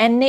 NA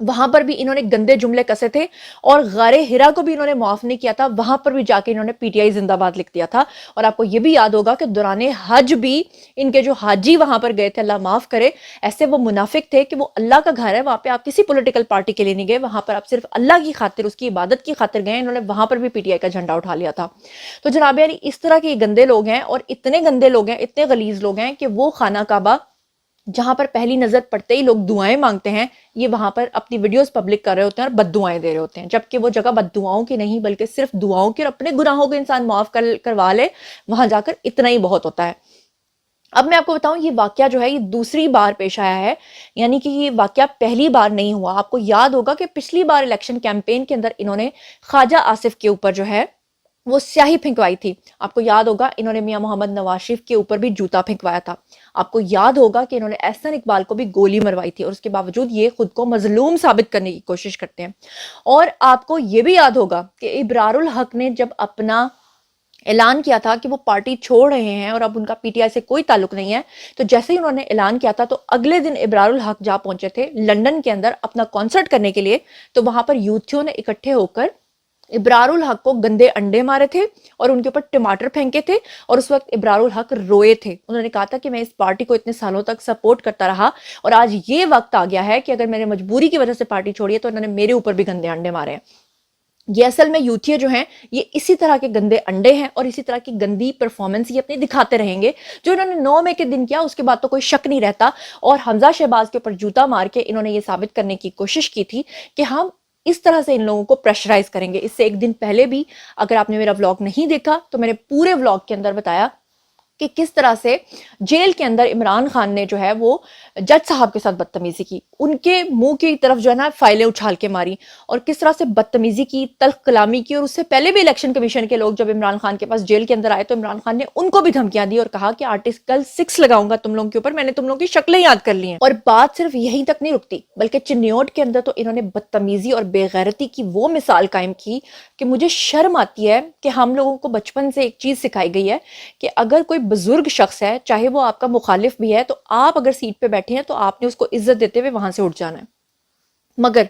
وہاں پر بھی انہوں نے گندے جملے کسے تھے, اور غار ہرا کو بھی انہوں نے معاف نہیں کیا تھا, وہاں پر بھی جا کے انہوں نے پی ٹی آئی زندہ باد لکھ دیا تھا. اور آپ کو یہ بھی یاد ہوگا کہ دوران حج بھی ان کے جو حاجی وہاں پر گئے تھے, اللہ معاف کرے, ایسے وہ منافق تھے کہ وہ اللہ کا گھر ہے, وہاں پہ آپ کسی پولیٹیکل پارٹی کے لیے نہیں گئے, وہاں پر آپ صرف اللہ کی خاطر, اس کی عبادت کی خاطر گئے. انہوں نے وہاں پر بھی پی ٹی آئی کا جھنڈا اٹھا لیا تھا. تو جناب علی, اس طرح کے گندے لوگ ہیں, اور اتنے گندے لوگ ہیں, اتنے غلیظ لوگ ہیں کہ وہ خانہ کعبہ جہاں پر پہلی نظر پڑتے ہی لوگ دعائیں مانگتے ہیں, یہ وہاں پر اپنی ویڈیوز پبلک کر رہے ہوتے ہیں اور بد دعائیں دے رہے ہوتے ہیں, جبکہ وہ جگہ بد دعاؤں کی نہیں بلکہ صرف دعاؤں کی, اور اپنے گناہوں کو انسان معاف کروا لے, وہاں جا کر اتنا ہی بہت ہوتا ہے. اب میں آپ کو بتاؤں, یہ واقعہ جو ہے یہ دوسری بار پیش آیا ہے, یعنی کہ یہ واقعہ پہلی بار نہیں ہوا. آپ کو یاد ہوگا کہ پچھلی بار الیکشن کیمپین کے اندر انہوں نے خواجہ آصف کے اوپر جو ہے وہ سیاہی پھینکوائی تھی. آپ کو یاد ہوگا انہوں نے میاں محمد نواز شریف کے اوپر بھی جوتا پھینکوایا تھا. آپ کو یاد ہوگا کہ انہوں نے احسن اقبال کو بھی گولی مروائی تھی, اور اس کے باوجود یہ خود کو مظلوم ثابت کرنے کی کوشش کرتے ہیں. اور آپ کو یہ بھی یاد ہوگا کہ ابرار الحق نے جب اپنا اعلان کیا تھا کہ وہ پارٹی چھوڑ رہے ہیں اور اب ان کا پی ٹی آئی سے کوئی تعلق نہیں ہے, تو جیسے ہی انہوں نے اعلان کیا تھا تو اگلے دن ابرار الحق جا پہنچے تھے لندن کے اندر اپنا کانسرٹ کرنے کے لیے. تو وہاں پر یوتھیوں نے اکٹھے ہو کر ابرار الحق کو گندے انڈے مارے تھے اور ان کے اوپر ٹماٹر پھینکے تھے, اور اس وقت ابرار الحق روئے تھے. انہوں نے کہا تھا کہ میں اس پارٹی کو اتنے سالوں تک سپورٹ کرتا رہا, اور آج یہ وقت آ گیا ہے کہ اگر میں نے مجبوری کی وجہ سے پارٹی چھوڑی ہے تو انہوں نے میرے اوپر بھی گندے انڈے مارے ہیں. یہ اصل میں یوتھیے جو ہیں یہ اسی طرح کے گندے انڈے ہیں, اور اسی طرح کی گندی پرفارمنس یہ اپنی دکھاتے رہیں گے, جو انہوں نے 9 مئی کے دن کیا, اس کے بعد تو کوئی شک نہیں رہتا. اور حمزہ شہباز کے اوپر جوتا مار کے انہوں نے یہ ثابت کرنے کی کوشش کی تھی کہ ہم اس طرح سے ان لوگوں کو پریشرائز کریں گے. اس سے ایک دن پہلے بھی اگر آپ نے میرا ولاگ نہیں دیکھا تو میں نے پورے ولاگ کے اندر بتایا کہ کس طرح سے جیل کے اندر عمران خان نے جو ہے وہ جج صاحب کے ساتھ بدتمیزی کی, ان کے منہ کی طرف جو ہے نا فائلیں اچھال کے ماری, اور کس طرح سے بدتمیزی کی, تلخ کلامی کی. اور اس سے پہلے بھی الیکشن کمیشن کے لوگ جب عمران خان کے پاس جیل کے اندر آئے تو عمران خان نے ان کو بھی دھمکیاں دی اور کہا کہ آرٹیکل 6 لگاؤں گا تم لوگوں کے اوپر, میں نے تم لوگوں کی شکلیں یاد کر لی ہیں. اور بات صرف یہیں تک نہیں رکتی, بلکہ چنیوٹ کے اندر تو انہوں نے بدتمیزی اور بے غیرتی کی وہ مثال قائم کی کہ مجھے شرم آتی ہے کہ ہم لوگوں کو بچپن سے ایک چیز سکھائی گئی ہے کہ اگر کوئی بزرگ شخص ہے, چاہے وہ آپ کا مخالف بھی ہے, تو آپ اگر سیٹ پہ بیٹھے ہیں تو آپ نے اس کو عزت دیتے ہوئے وہاں سے اٹھ جانا ہے. مگر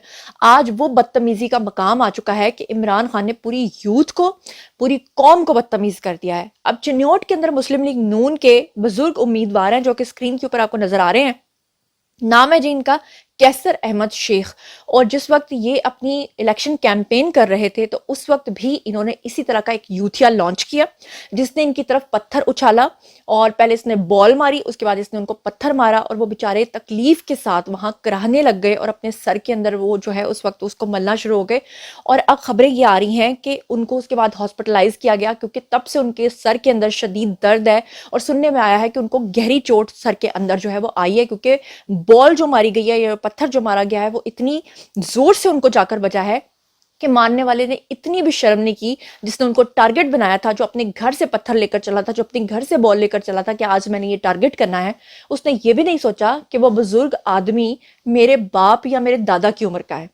آج وہ بدتمیزی کا مقام آ چکا ہے کہ عمران خان نے پوری یوتھ کو, پوری قوم کو بدتمیز کر دیا ہے. اب چنیوٹ کے اندر مسلم لیگ نون کے بزرگ امیدوار ہیں جو کہ اسکرین کے اوپر آپ کو نظر آ رہے ہیں. نام ہے جی ان کا کیسر احمد شیخ, اور جس وقت یہ اپنی الیکشن کیمپین کر رہے تھے تو اس وقت بھی انہوں نے اسی طرح کا ایک یوتھیا لانچ کیا جس نے ان کی طرف پتھر اچھالا, اور پہلے اس نے بال ماری, اس کے بعد اس نے ان کو پتھر مارا, اور وہ بیچارے تکلیف کے ساتھ وہاں کراہنے لگ گئے, اور اپنے سر کے اندر وہ جو ہے اس وقت اس کو ملنا شروع ہو گئے. اور اب خبریں یہ آ رہی ہیں کہ ان کو اس کے بعد ہاسپٹلائز کیا گیا کیونکہ تب سے ان کے سر کے اندر شدید درد ہے, اور سننے میں آیا ہے کہ ان کو گہری چوٹ سر کے اندر جو ہے وہ آئی ہے, کیونکہ بال جو ماری گئی ہے یا پتھر جو مارا گیا ہے وہ اتنی زور سے ان کو جا کر بجا ہے کہ ماننے والے نے اتنی بھی شرم نہیں کی جس نے ان کو ٹارگٹ بنایا تھا, جو اپنے گھر سے پتھر لے کر چلا تھا, جو اپنے گھر سے بال لے کر چلا تھا کہ آج میں نے یہ ٹارگٹ کرنا ہے, اس نے یہ بھی نہیں سوچا کہ وہ بزرگ آدمی میرے باپ یا میرے دادا کی عمر کا ہے.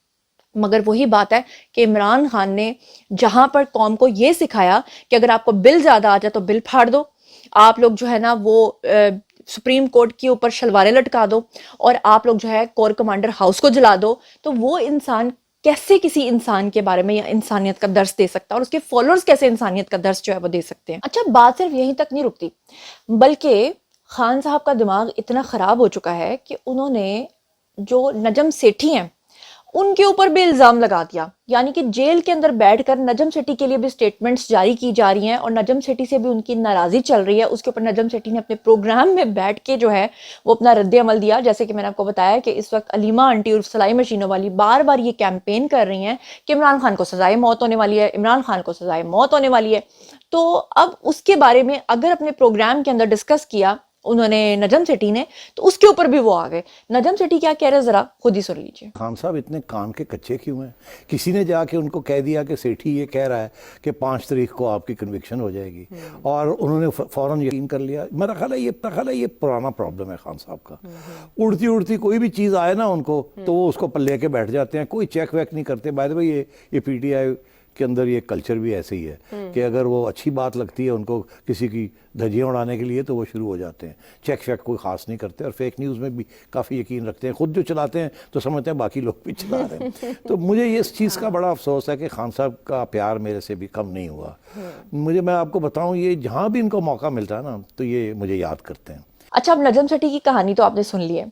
مگر وہی بات ہے کہ عمران خان نے جہاں پر قوم کو یہ سکھایا کہ اگر آپ کو بل زیادہ آ جائے تو بل پھاڑ دو, آپ لوگ جو ہے نا وہ سپریم کورٹ کے اوپر شلواریں لٹکا دو, اور آپ لوگ جو ہے کور کمانڈر ہاؤس کو جلا دو, تو وہ انسان کیسے کسی انسان کے بارے میں یا انسانیت کا درس دے سکتا ہے, اور اس کے فالوورز کیسے انسانیت کا درس جو ہے وہ دے سکتے ہیں. اچھا, بات صرف یہیں تک نہیں رکتی, بلکہ خان صاحب کا دماغ اتنا خراب ہو چکا ہے کہ انہوں نے جو نجم سیٹھی ہیں ان کے اوپر بھی الزام لگا دیا. یعنی کہ جیل کے اندر بیٹھ کر نجم سیٹھی کے لیے بھی سٹیٹمنٹس جاری کی جا رہی ہیں, اور نجم سیٹھی سے بھی ان کی ناراضی چل رہی ہے. اس کے اوپر نجم سیٹھی نے اپنے پروگرام میں بیٹھ کے جو ہے وہ اپنا رد عمل دیا, جیسے کہ میں نے آپ کو بتایا کہ اس وقت علیمہ آنٹی اور سلائی مشینوں والی بار بار یہ کیمپین کر رہی ہیں کہ عمران خان کو سزائے موت ہونے والی ہے, عمران خان کو سزائے موت ہونے والی ہے. تو اب اس کے بارے میں اگر اپنے پروگرام کے اندر ڈسکس کیا انہوں نے نجم سیٹھی نے, تو اس کے اوپر بھی وہ آ گئے. نجم سیٹھی کیا کہہ رہے ذرا خود ہی سن لیجیے. خان صاحب اتنے کان کے کچے کیوں ہیں؟ کسی نے جا کے ان کو کہہ دیا کہ سیٹھی یہ کہہ رہا ہے کہ 5 تاریخ کو آپ کی کنوکشن ہو جائے گی, اور انہوں نے فوراً یقین کر لیا. میرا خیال ہے یہ پرانا پرابلم ہے خان صاحب کا. اڑتی کوئی بھی چیز آئے نا ان کو تو وہ اس کو لے کے بیٹھ جاتے ہیں, کوئی چیک ویک نہیں کرتے. بائی دی وے یہ پی ٹی آئی کے اندر یہ کلچر بھی ایسے ہی ہے کہ اگر وہ اچھی بات لگتی ہے ان کو کسی کی دھجیاں اڑانے کے لیے تو وہ شروع ہو جاتے ہیں. چیک شیک کوئی خاص نہیں کرتے, اور فیک نیوز میں بھی کافی یقین رکھتے ہیں. خود جو چلاتے ہیں تو سمجھتے ہیں باقی لوگ بھی چلا رہے ہیں. تو مجھے اس چیز کا بڑا افسوس ہے کہ خان صاحب کا پیار میرے سے بھی کم نہیں ہوا. میں آپ کو بتاؤں, یہ جہاں بھی ان کو موقع ملتا ہے نا تو یہ مجھے یاد کرتے ہیں. اچھا, اب نجم سیٹھی کی کہانی تو آپ نے سن لی ہے.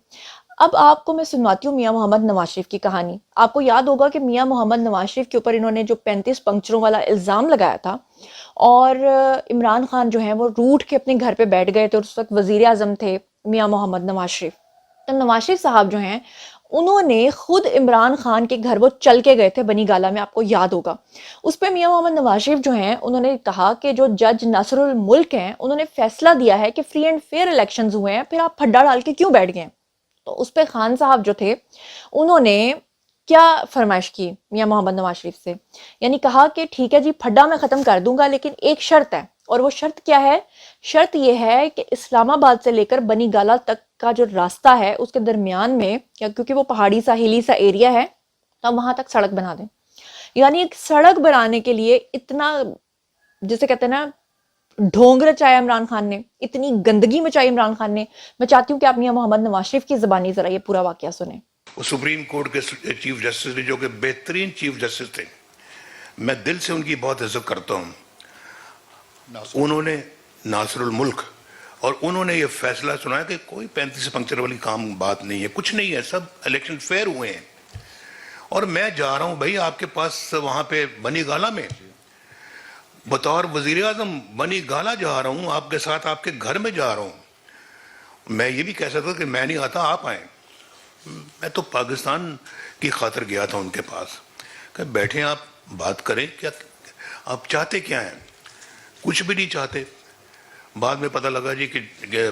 اب آپ کو میں سنواتی ہوں میاں محمد نواز شریف کی کہانی. آپ کو یاد ہوگا کہ میاں محمد نواز شریف کے اوپر انہوں نے جو 35 پنکچروں والا الزام لگایا تھا, اور عمران خان جو ہیں وہ روٹ کے اپنے گھر پہ بیٹھ گئے تھے, اور اس وقت وزیر اعظم تھے میاں محمد نواز شریف. تو نواز شریف صاحب جو ہیں انہوں نے خود عمران خان کے گھر وہ چل کے گئے تھے بنی گالہ میں, آپ کو یاد ہوگا. اس پہ میاں محمد نواز شریف جو ہیں انہوں نے کہا کہ جو جج ناصر الملک ہیں انہوں نے فیصلہ دیا ہے کہ فری اینڈ فیئر الیکشنز ہوئے ہیں, پھر آپ پھڈا ڈال کے کیوں بیٹھ گئے. تو اس پہ خان صاحب جو تھے انہوں نے کیا فرمائش کی میاں محمد نواز شریف سے, یعنی کہا کہ ٹھیک ہے جی پھڈا میں ختم کر دوں گا, لیکن ایک شرط ہے. اور وہ شرط کیا ہے؟ شرط یہ ہے کہ اسلام آباد سے لے کر بنی گالہ تک کا جو راستہ ہے اس کے درمیان میں, کیونکہ وہ پہاڑی سا ہلی سا ایریا ہے, تو وہاں تک سڑک بنا دیں. یعنی ایک سڑک بنانے کے لیے اتنا, جسے کہتے ہیں نا, ڈھونگ رچایا عمران خان نے, اتنی گندگی مچائی عمران خان نے. میں چاہتی ہوں کہ آپ میاں محمد نواز شریف کی زبانی ذرا یہ پورا واقعہ سنیں. سپریم کورٹ کے چیف جسٹس جو کہ بہترین چیف جسٹس تھے, میں دل سے ان کی بہت عزت کرتا ہوں. انہوں نے ناصر الملک, اور انہوں نے یہ فیصلہ سنایا کہ کوئی 35 پنکچر والی کام بات نہیں ہے, کچھ نہیں ہے, سب الیکشن فیئر ہوئے ہیں. اور میں جا رہا ہوں بھائی آپ کے پاس وہاں پہ بنی گالہ میں, بطور وزیر اعظم بنی گالہ جا رہا ہوں, آپ کے ساتھ آپ کے گھر میں جا رہا ہوں. میں یہ بھی کہہ سکتا کہ میں نہیں آتا, آپ آئیں. میں تو پاکستان کی خاطر گیا تھا ان کے پاس, کہ بیٹھیں آپ بات کریں, کیا آپ چاہتے کیا ہیں. کچھ بھی نہیں چاہتے. بعد میں پتہ لگا جی کہ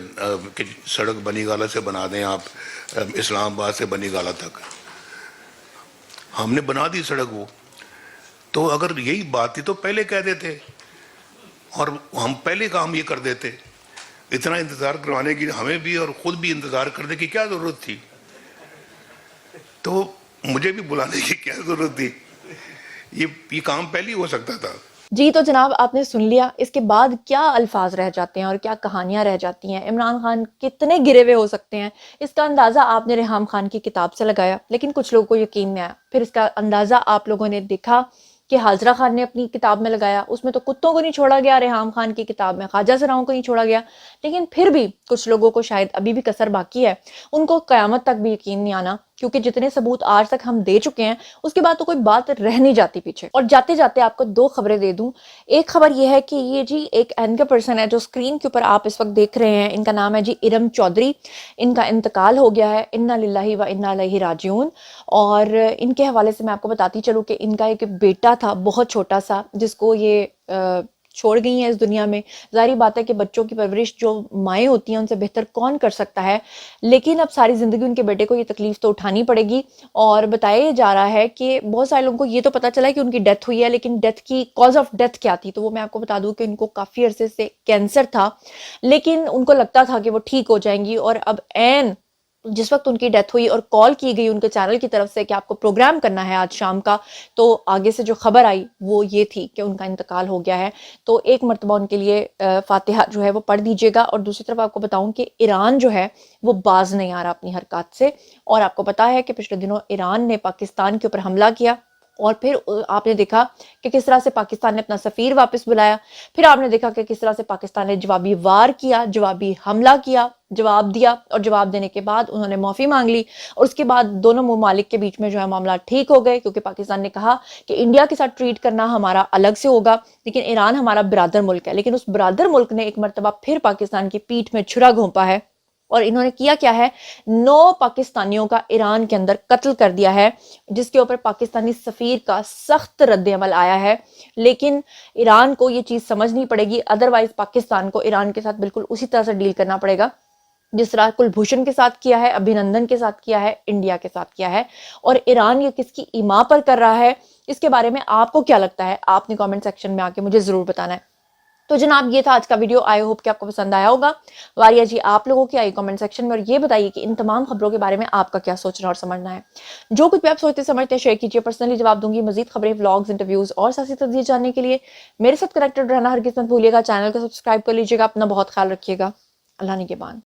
سڑک بنی گالہ سے بنا دیں آپ, اسلام آباد سے بنی گالہ تک. ہم نے بنا دی سڑک وہ. تو اگر یہی بات تھی تو پہلے کہہ دیتے, اور ہم پہلے کام یہ کر دیتے. اتنا انتظار کروانے کی ہمیں بھی اور خود بھی انتظار کرنے کی کیا ضرورت تھی. تو مجھے بھی بلانے کی کیا ضرورت تھی. یہ کام پہلے ہی ہو سکتا تھا. جی تو جناب آپ نے سن لیا, اس کے بعد کیا الفاظ رہ جاتے ہیں اور کیا کہانیاں رہ جاتی ہیں. عمران خان کتنے گرے ہوئے ہو سکتے ہیں, اس کا اندازہ آپ نے ریحام خان کی کتاب سے لگایا, لیکن کچھ لوگوں کو یقین نہیں آیا. پھر اس کا اندازہ آپ لوگوں نے دیکھا کہ حاضرہ خان نے اپنی کتاب میں لگایا, اس میں تو کتوں کو نہیں چھوڑا گیا, ریحام خان کی کتاب میں خواجہ سراؤں کو نہیں چھوڑا گیا. لیکن پھر بھی کچھ لوگوں کو شاید ابھی بھی کسر باقی ہے, ان کو قیامت تک بھی یقین نہیں آنا, کیونکہ جتنے ثبوت آج تک ہم دے چکے ہیں اس کے بعد تو کوئی بات رہ نہیں جاتی پیچھے. اور جاتے جاتے آپ کو 2 خبریں دے دوں. ایک خبر یہ ہے کہ یہ جی ایک اینکر پرسن ہے جو اسکرین کے اوپر آپ اس وقت دیکھ رہے ہیں, ان کا نام ہے جی ارم چودھری. ان کا انتقال ہو گیا ہے, انا للہ و انا الیہ راجعون. اور ان کے حوالے سے میں آپ کو بتاتی چلوں کہ ان کا ایک بیٹا تھا بہت چھوٹا سا, جس کو یہ چھوڑ گئی ہیں اس دنیا میں. ظاہری بات ہے کہ بچوں کی پرورش جو مائیں ہوتی ہیں ان سے بہتر کون کر سکتا ہے, لیکن اب ساری زندگی ان کے بیٹے کو یہ تکلیف تو اٹھانی پڑے گی. اور بتایا جا رہا ہے کہ بہت سارے لوگوں کو یہ تو پتا چلا ہے کہ ان کی ڈیتھ ہوئی ہے, لیکن ڈیتھ کی کاز آف ڈیتھ کیا تھی, تو وہ میں آپ کو بتا دوں کہ ان کو کافی عرصے سے کینسر تھا, لیکن ان کو لگتا تھا کہ وہ ٹھیک ہو جائیں گی. اور اب عین جس وقت ان کی ڈیتھ ہوئی اور کال کی گئی ان کے چینل کی طرف سے کہ آپ کو پروگرام کرنا ہے آج شام کا, تو آگے سے جو خبر آئی وہ یہ تھی کہ ان کا انتقال ہو گیا ہے. تو ایک مرتبہ ان کے لیے فاتحہ جو ہے وہ پڑھ دیجیے گا. اور دوسری طرف آپ کو بتاؤں کہ ایران جو ہے وہ باز نہیں آ رہا اپنی حرکات سے. اور آپ کو پتا ہے کہ پچھلے دنوں ایران نے پاکستان کے اوپر حملہ کیا, اور پھر آپ نے دیکھا کہ کس طرح سے پاکستان نے اپنا سفیر واپس بلایا. پھر آپ نے دیکھا کہ کس طرح سے پاکستان نے جوابی وار کیا, جوابی حملہ کیا, جواب دیا, اور جواب دینے کے بعد انہوں نے معافی مانگ لی. اور اس کے بعد دونوں ممالک کے بیچ میں جو ہے معاملات ٹھیک ہو گئے, کیونکہ پاکستان نے کہا کہ انڈیا کے ساتھ ٹریٹ کرنا ہمارا الگ سے ہوگا, لیکن ایران ہمارا برادر ملک ہے. لیکن اس برادر ملک نے ایک مرتبہ پھر پاکستان کی پیٹھ میں چھرا گھونپا ہے, اور انہوں نے کیا ہے, 9 پاکستانیوں کا ایران کے اندر قتل کر دیا ہے, جس کے اوپر پاکستانی سفیر کا سخت رد عمل آیا ہے. لیکن ایران کو یہ چیز سمجھنی پڑے گی, ادروائز پاکستان کو ایران کے ساتھ بالکل اسی طرح سے ڈیل کرنا پڑے گا جس طرح کلبھوشن کے ساتھ کیا ہے, ابھینندن کے ساتھ کیا ہے, انڈیا کے ساتھ کیا ہے. اور ایران یہ کس کی ایما پر کر رہا ہے, اس کے بارے میں آپ کو کیا لگتا ہے, آپ نے کامنٹ سیکشن میں آ کے مجھے ضرور بتانا ہے. تو جناب یہ تھا آج کا ویڈیو. آئی ہوپ کہ آپ کو پسند آیا ہوگا. واریہ جی آپ لوگوں کی آئی کمنٹ سیکشن میں اور یہ بتائیے کہ ان تمام خبروں کے بارے میں آپ کا کیا سوچنا اور سمجھنا ہے. جو کچھ بھی آپ سوچتے سمجھتے ہیں شیئر کیجیے. پرسنلی جواب دوں گی. مزید خبریں، ولاگز، انٹرویوز اور سیاسی تجزیے جاننے کے لیے میرے ساتھ کنیکٹڈ رہنا ہرگز مت بھولیے گا. چینل کو سبسکرائب کر لیجیے گا. اپنا بہت خیال رکھیے گا. اللہ نگہبان.